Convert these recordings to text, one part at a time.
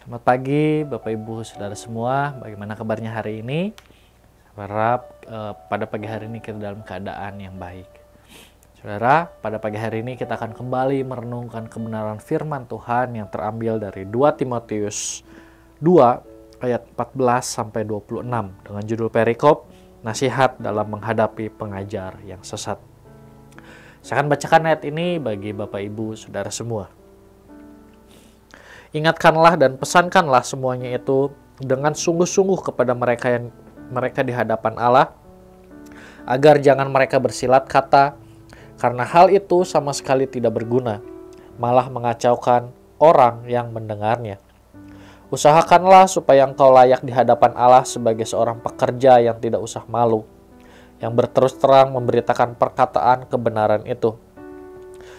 Selamat pagi Bapak Ibu Saudara semua, bagaimana kabarnya hari ini? Harap pada pagi hari ini kita dalam keadaan yang baik. Saudara, pada pagi hari ini kita akan kembali merenungkan kebenaran firman Tuhan yang terambil dari 2 Timotius 2 ayat 14 sampai 26 dengan judul perikop nasihat dalam menghadapi pengajar yang sesat. Saya akan bacakan ayat ini bagi Bapak Ibu Saudara semua. Ingatkanlah dan pesankanlah semuanya itu dengan sungguh-sungguh kepada mereka di hadapan Allah, agar jangan mereka bersilat kata, karena hal itu sama sekali tidak berguna, malah mengacaukan orang yang mendengarnya. Usahakanlah supaya engkau layak di hadapan Allah sebagai seorang pekerja yang tidak usah malu, yang berterus terang memberitakan perkataan kebenaran itu.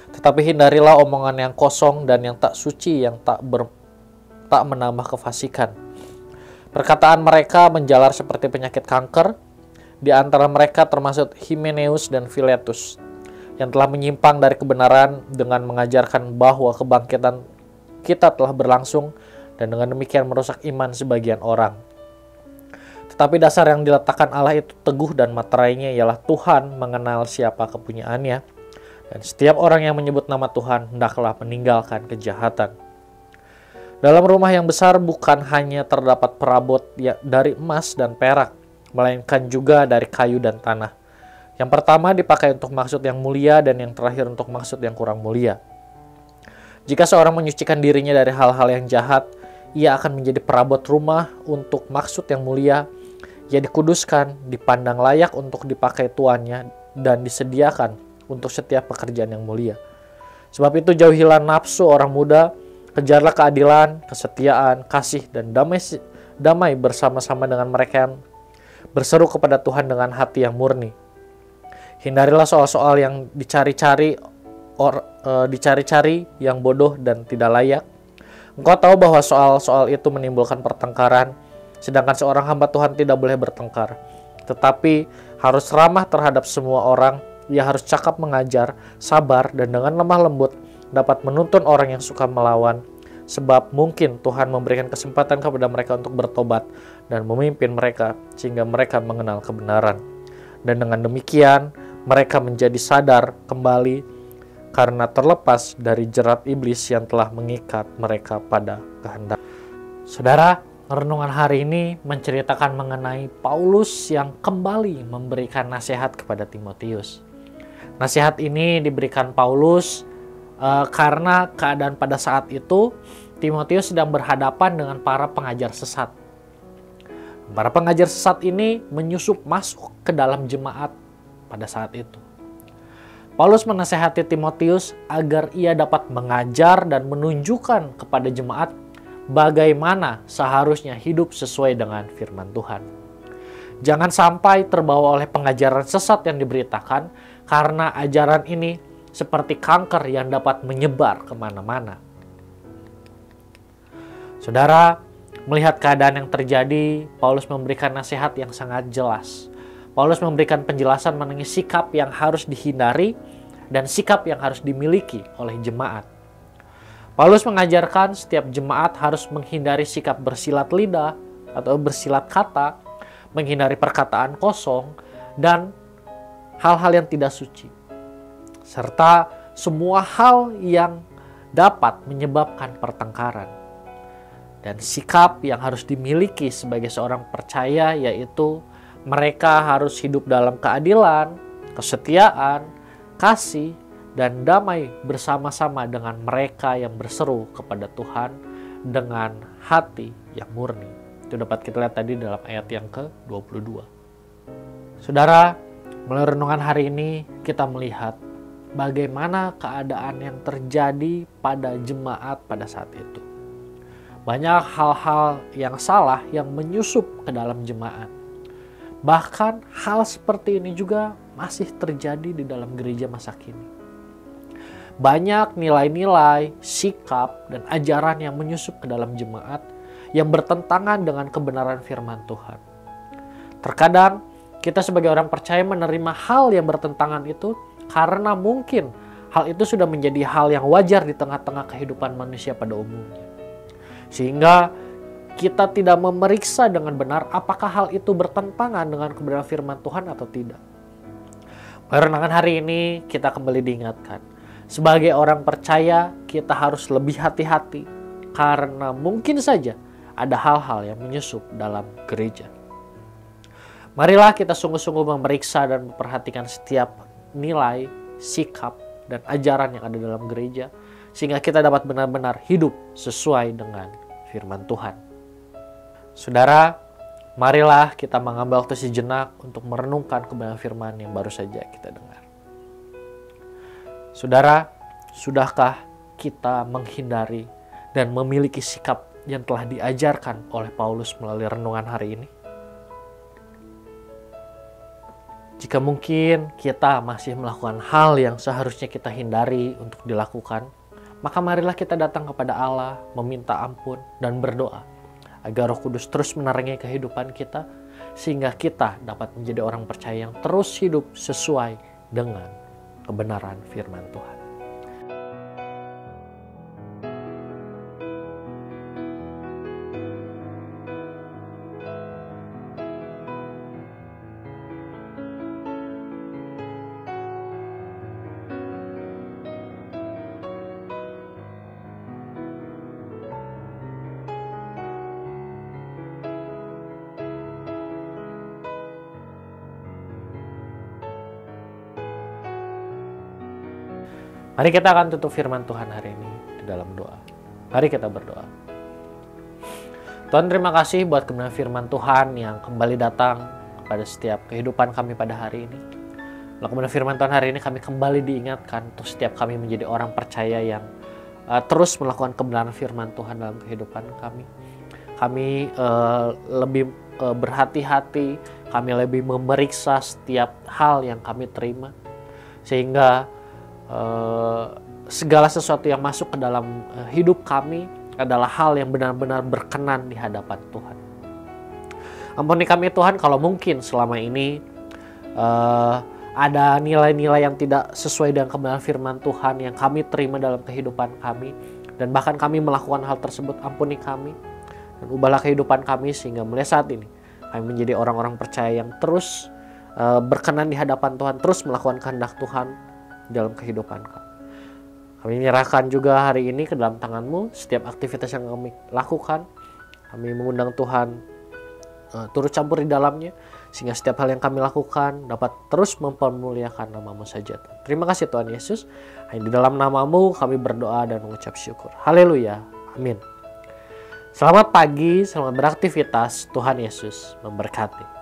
Tetapi hindarilah omongan yang kosong dan yang tak suci, yang tak menambah kefasikan. Perkataan mereka menjalar seperti penyakit kanker. Di antara mereka termasuk Himeneus dan Filetus, yang telah menyimpang dari kebenaran dengan mengajarkan bahwa kebangkitan kita telah berlangsung, dan dengan demikian merusak iman sebagian orang. Tetapi dasar yang diletakkan Allah itu teguh, dan materainya ialah Tuhan mengenal siapa kepunyaannya. Dan setiap orang yang menyebut nama Tuhan hendaklah meninggalkan kejahatan. Dalam rumah yang besar bukan hanya terdapat perabot dari emas dan perak, melainkan juga dari kayu dan tanah. Yang pertama dipakai untuk maksud yang mulia, dan yang terakhir untuk maksud yang kurang mulia. Jika seorang menyucikan dirinya dari hal-hal yang jahat, ia akan menjadi perabot rumah untuk maksud yang mulia. Ia dikuduskan, dipandang layak untuk dipakai tuannya, dan disediakan untuk setiap pekerjaan yang mulia. Sebab itu jauhilah nafsu orang muda, kejarlah keadilan, kesetiaan, kasih, dan damai bersama-sama dengan mereka yang berseru kepada Tuhan dengan hati yang murni. Hindarilah soal-soal yang dicari-cari yang bodoh dan tidak layak. Engkau tahu bahwa soal-soal itu menimbulkan pertengkaran, sedangkan seorang hamba Tuhan tidak boleh bertengkar, tetapi harus ramah terhadap semua orang. Ia harus cakap mengajar, sabar, dan dengan lemah lembut dapat menuntun orang yang suka melawan, sebab mungkin Tuhan memberikan kesempatan kepada mereka untuk bertobat dan memimpin mereka sehingga mereka mengenal kebenaran. Dan dengan demikian mereka menjadi sadar kembali karena terlepas dari jerat iblis yang telah mengikat mereka pada kehendak. Saudara, renungan hari ini menceritakan mengenai Paulus yang kembali memberikan nasihat kepada Timotius. Nasihat ini diberikan Paulus karena keadaan pada saat itu Timotius sedang berhadapan dengan para pengajar sesat. Para pengajar sesat ini menyusup masuk ke dalam jemaat pada saat itu. Paulus menasihati Timotius agar ia dapat mengajar dan menunjukkan kepada jemaat bagaimana seharusnya hidup sesuai dengan firman Tuhan. Jangan sampai terbawa oleh pengajaran sesat yang diberitakan, karena ajaran ini seperti kanker yang dapat menyebar kemana-mana. Saudara, melihat keadaan yang terjadi, Paulus memberikan nasihat yang sangat jelas. Paulus memberikan penjelasan mengenai sikap yang harus dihindari dan sikap yang harus dimiliki oleh jemaat. Paulus mengajarkan setiap jemaat harus menghindari sikap bersilat lidah atau bersilat kata, menghindari perkataan kosong, dan hal-hal yang tidak suci, serta semua hal yang dapat menyebabkan pertengkaran. Dan sikap yang harus dimiliki sebagai seorang percaya yaitu mereka harus hidup dalam keadilan, kesetiaan, kasih, dan damai bersama-sama dengan mereka yang berseru kepada Tuhan dengan hati yang murni. Itu dapat kita lihat tadi dalam ayat yang ke-22. Saudara, melalui renungan hari ini kita melihat bagaimana keadaan yang terjadi pada jemaat pada saat itu. Banyak hal-hal yang salah yang menyusup ke dalam jemaat. Bahkan hal seperti ini juga masih terjadi di dalam gereja masa kini. Banyak nilai-nilai, sikap, dan ajaran yang menyusup ke dalam jemaat yang bertentangan dengan kebenaran firman Tuhan. Terkadang kita sebagai orang percaya menerima hal yang bertentangan itu karena mungkin hal itu sudah menjadi hal yang wajar di tengah-tengah kehidupan manusia pada umumnya. Sehingga kita tidak memeriksa dengan benar apakah hal itu bertentangan dengan kebenaran firman Tuhan atau tidak. Pada renungan hari ini kita kembali diingatkan, sebagai orang percaya kita harus lebih hati-hati karena mungkin saja ada hal-hal yang menyusup dalam gereja. Marilah kita sungguh-sungguh memeriksa dan memperhatikan setiap nilai, sikap, dan ajaran yang ada dalam gereja sehingga kita dapat benar-benar hidup sesuai dengan firman Tuhan. Saudara, marilah kita mengambil waktu sejenak untuk merenungkan kebenaran firman yang baru saja kita dengar. Saudara, sudahkah kita menghindari dan memiliki sikap yang telah diajarkan oleh Paulus melalui renungan hari ini? Jika mungkin kita masih melakukan hal yang seharusnya kita hindari untuk dilakukan, maka marilah kita datang kepada Allah, meminta ampun dan berdoa agar Roh Kudus terus menerangi kehidupan kita, sehingga kita dapat menjadi orang percaya yang terus hidup sesuai dengan kebenaran firman Tuhan. Mari kita akan tutup firman Tuhan hari ini di dalam doa. Mari kita berdoa. Tuhan, terima kasih buat kebenaran firman Tuhan yang kembali datang kepada setiap kehidupan kami pada hari ini. Melalui kebenaran firman Tuhan hari ini kami kembali diingatkan untuk setiap kami menjadi orang percaya yang terus melakukan kebenaran firman Tuhan dalam kehidupan kami. Kami lebih berhati-hati, kami lebih memeriksa setiap hal yang kami terima, sehingga segala sesuatu yang masuk ke dalam hidup kami adalah hal yang benar-benar berkenan di hadapan Tuhan. Ampuni kami Tuhan kalau mungkin selama ini ada nilai-nilai yang tidak sesuai dengan kebenaran firman Tuhan yang kami terima dalam kehidupan kami, dan bahkan kami melakukan hal tersebut. Ampuni kami dan ubahlah kehidupan kami sehingga mulai saat ini kami menjadi orang-orang percaya yang terus berkenan di hadapan Tuhan, terus melakukan kehendak Tuhan dalam kehidupan kami. Kami menyerahkan juga hari ini ke dalam tangan-Mu setiap aktivitas yang kami lakukan. Kami mengundang Tuhan turut campur di dalamnya, sehingga setiap hal yang kami lakukan dapat terus mempermuliakan nama-Mu saja. Terima kasih Tuhan Yesus. Hanya di dalam nama-Mu kami berdoa dan mengucap syukur. Haleluya. Amin. Selamat pagi, selamat beraktivitas. Tuhan Yesus memberkati.